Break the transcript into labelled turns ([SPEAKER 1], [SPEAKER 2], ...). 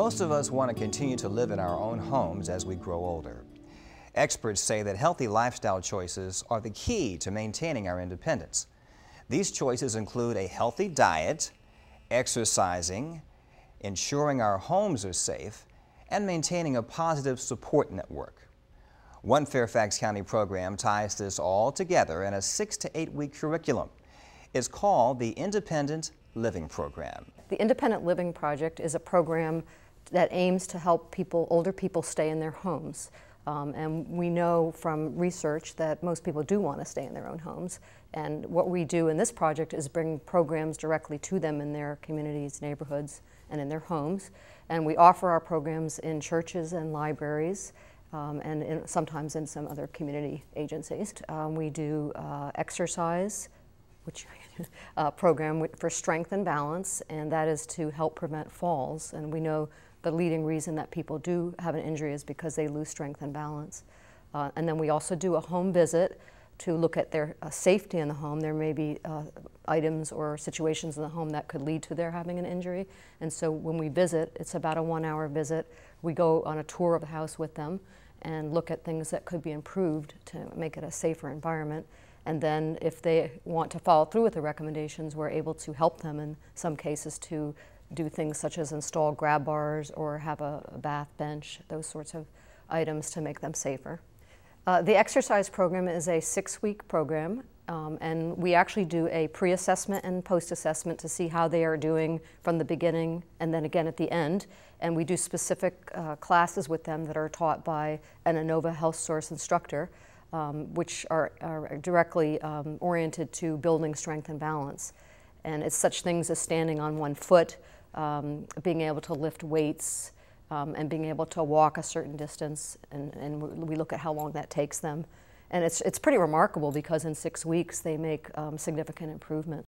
[SPEAKER 1] Most of us want to continue to live in our own homes as we grow older. Experts say that healthy lifestyle choices are the key to maintaining our independence. These choices include a healthy diet, exercising, ensuring our homes are safe, and maintaining a positive support network. One Fairfax County program ties this all together in a 6 to 8 week curriculum. It's called the Independent Living Program.
[SPEAKER 2] The Independent Living Project is a program that aims to help older people stay in their homes. And we know from research that most people do want to stay in their own homes. And what we do in this project is bring programs directly to them in their communities, neighborhoods, and in their homes. And we offer our programs in churches and libraries, and sometimes in some other community agencies. We do exercise, which program for strength and balance, and that is to help prevent falls. And we know the leading reason that people do have an injury is because they lose strength and balance. And then we also do a home visit to look at their safety in the home. There may be items or situations in the home that could lead to their having an injury. And so when we visit, it's about a 1-hour visit. We go on a tour of the house with them and look at things that could be improved to make it a safer environment. And then if they want to follow through with the recommendations, we're able to help them in some cases to do things such as install grab bars or have a bath bench, those sorts of items to make them safer. The exercise program is a 6-week program, and we actually do a pre-assessment and post-assessment to see how they are doing from the beginning and then again at the end. And we do specific classes with them that are taught by an ANOVA Health Source instructor, which are directly oriented to building strength and balance. And it's such things as standing on one foot, being able to lift weights, and being able to walk a certain distance, and we look at how long that takes them. And it's pretty remarkable because in 6 weeks they make significant improvement.